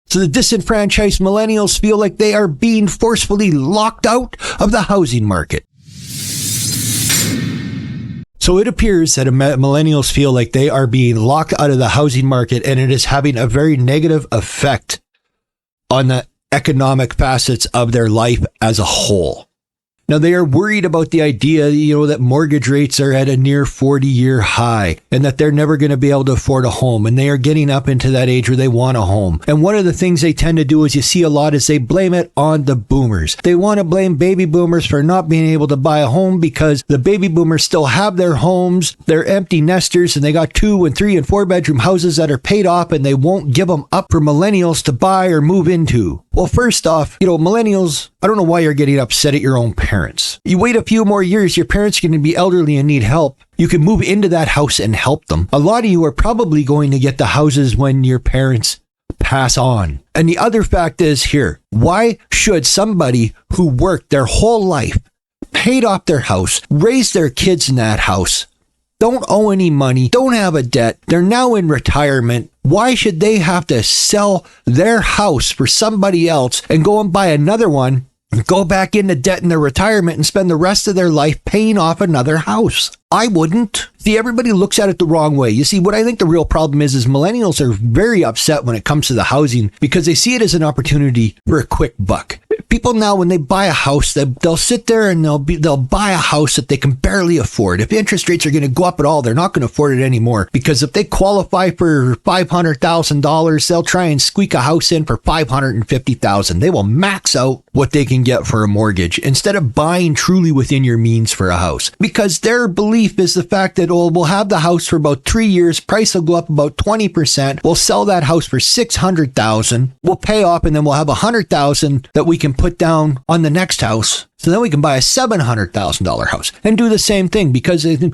So the disenfranchised millennials feel like they are being forcefully locked out of the housing market. So it appears that millennials feel like they are being locked out of the housing market, and it is having a very negative effect on the economic facets of their life as a whole. Now, they are worried about the idea, that mortgage rates are at a near 40-year high and that they're never going to be able to afford a home. And they are getting up into that age where they want a home. And one of the things they tend to do is you see a lot is they blame it on the boomers. They want to blame baby boomers for not being able to buy a home because the baby boomers still have their homes. They're empty nesters and they got 2 and 3 and 4 bedroom houses that are paid off and they won't give them up for millennials to buy or move into. Well, first off, millennials, I don't know why you're getting upset at your own parents. You wait a few more years, your parents are going to be elderly and need help. You can move into that house and help them. A lot of you are probably going to get the houses when your parents pass on. And the other fact is here, why should somebody who worked their whole life, paid off their house, raised their kids in that house, don't owe any money, don't have a debt, they're now in retirement, why should they have to sell their house for somebody else and go and buy another one, and go back into debt in their retirement and spend the rest of their life paying off another house? I wouldn't. See, everybody looks at it the wrong way. You see, what I think the real problem is millennials are very upset when it comes to the housing because they see it as an opportunity for a quick buck. People now, when they buy a house, they'll sit there and they'll buy a house that they can barely afford. If interest rates are going to go up at all, they're not going to afford it anymore because if they qualify for $500,000, they'll try and squeak a house in for $550,000. They will max out what they can get for a mortgage instead of buying truly within your means for a house because their belief is the fact that we'll have the house for about 3 years, price will go up about 20%, we'll sell that house for $600,000, we'll pay off, and then we'll have $100,000 that we can put down on the next house. So then we can buy a $700,000 house and do the same thing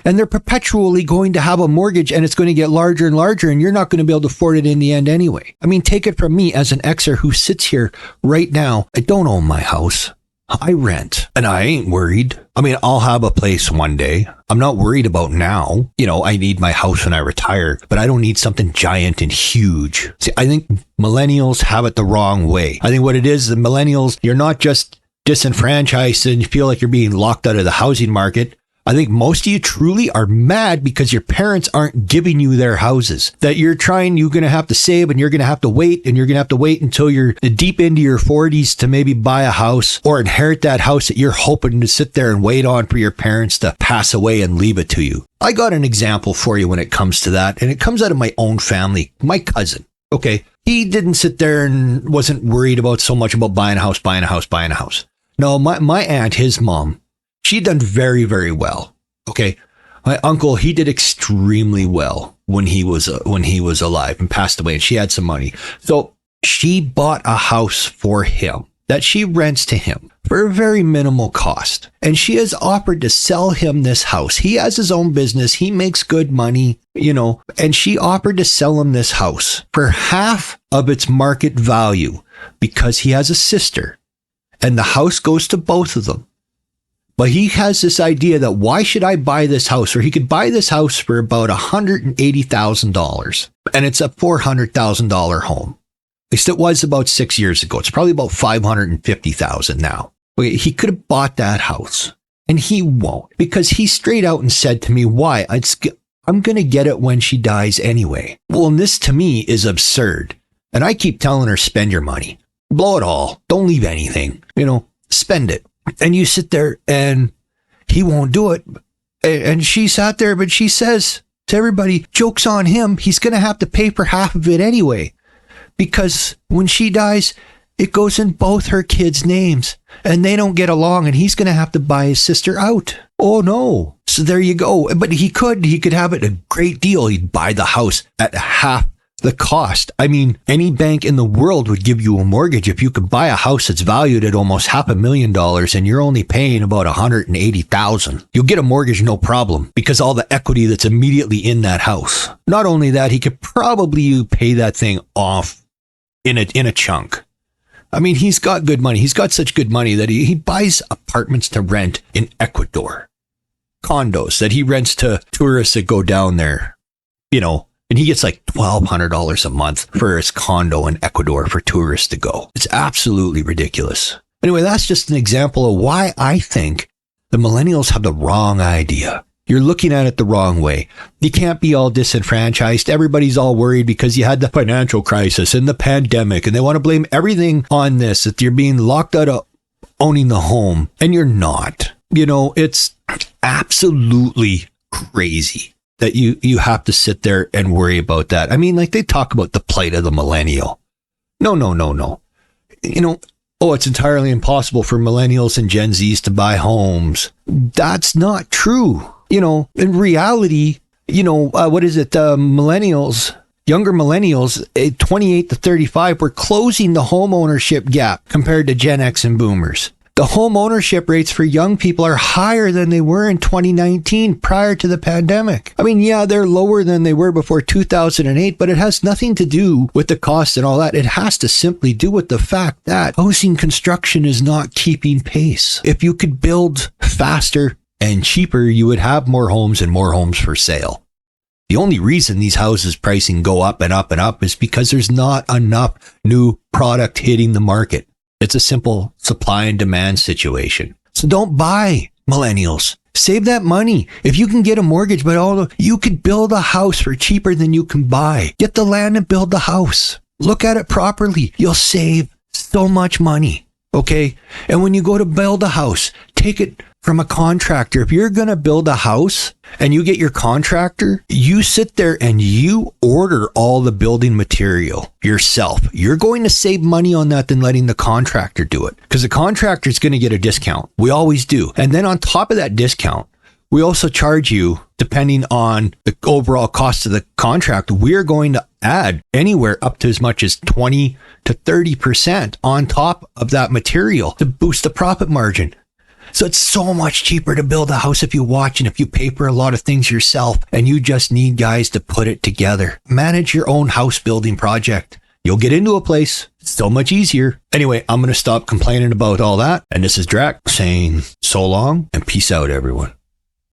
and they're perpetually going to have a mortgage and it's going to get larger and larger and you're not going to be able to afford it in the end anyway. I mean, take it from me as an Xer who sits here right now. I don't own my house. I rent and I ain't worried. I mean, I'll have a place one day. I'm not worried about now. I need my house when I retire, but I don't need something giant and huge. See, I think millennials have it the wrong way. I think what it is, the millennials, you're not just disenfranchised and you feel like you're being locked out of the housing market. I think most of you truly are mad because your parents aren't giving you their houses. That you're going to have to save and you're going to have to wait and you're going to have to wait until you're deep into your 40s to maybe buy a house or inherit that house that you're hoping to sit there and wait on for your parents to pass away and leave it to you. I got an example for you when it comes to that, and it comes out of my own family. My cousin, okay, he didn't sit there and wasn't worried about so much about buying a house. No, my aunt, his mom, she'd done very, very well. Okay. My uncle, he did extremely well when he was alive and passed away, and she had some money. So she bought a house for him that she rents to him for a very minimal cost. And she has offered to sell him this house. He has his own business. He makes good money, and she offered to sell him this house for half of its market value because he has a sister and the house goes to both of them. But he has this idea that why should I buy this house? Or he could buy this house for about $180,000. And it's a $400,000 home. At least it was about 6 years ago. It's probably about $550,000 now. Okay, he could have bought that house. And he won't. Because he straight out and said to me, why? I'm going to get it when she dies anyway. Well, and this to me is absurd. And I keep telling her, spend your money. Blow it all. Don't leave anything. Spend it. And you sit there and he won't do it. And she sat there, but she says to everybody, joke's on him. He's going to have to pay for half of it anyway. Because when she dies, it goes in both her kids' names and they don't get along and he's going to have to buy his sister out. Oh no. So there you go. But he could have it a great deal. He'd buy the house at half the cost. I mean, any bank in the world would give you a mortgage if you could buy a house that's valued at almost $500,000 and you're only paying about $180,000. You'll get a mortgage no problem because all the equity that's immediately in that house. Not only that, he could probably pay that thing off in a chunk. I mean, he's got good money. He's got such good money that he buys apartments to rent in Ecuador, condos that he rents to tourists that go down there, And he gets like $1,200 a month for his condo in Ecuador for tourists to go. It's absolutely ridiculous. Anyway, that's just an example of why I think the millennials have the wrong idea. You're looking at it the wrong way. You can't be all disenfranchised. Everybody's all worried because you had the financial crisis and the pandemic, and they want to blame everything on this, that you're being locked out of owning the home, and you're not. You know, it's absolutely crazy that you have to sit there and worry about that. I mean, like, they talk about the plight of the millennial. No. You know, it's entirely impossible for millennials and Gen Zs to buy homes. That's not true. You know, in reality, millennials, younger millennials, 28 to 35, we're closing the home ownership gap compared to Gen X and boomers. The home ownership rates for young people are higher than they were in 2019 prior to the pandemic. I mean, yeah, they're lower than they were before 2008, but it has nothing to do with the cost and all that. It has to simply do with the fact that housing construction is not keeping pace. If you could build faster and cheaper, you would have more homes and more homes for sale. The only reason these houses pricing go up and up and up is because there's not enough new product hitting the market. It's a simple supply and demand situation. So don't buy, millennials. Save that money. If you can get a mortgage, you could build a house for cheaper than you can buy. Get the land and build the house. Look at it properly. You'll save so much money. Okay? And when you go to build a house, take it from a contractor. If you're going to build a house and you get your contractor, you sit there and you order all the building material yourself. You're going to save money on that than letting the contractor do it, because the contractor is going to get a discount. We always do. And then on top of that discount, we also charge you, depending on the overall cost of the contract, we're going to add anywhere up to as much as 20 to 30% on top of that material to boost the profit margin. So it's so much cheaper to build a house if you watch and if you paper a lot of things yourself, and you just need guys to put it together. Manage your own house building project. You'll get into a place. It's so much easier. Anyway, I'm going to stop complaining about all that. And this is Drac saying so long and peace out, everyone.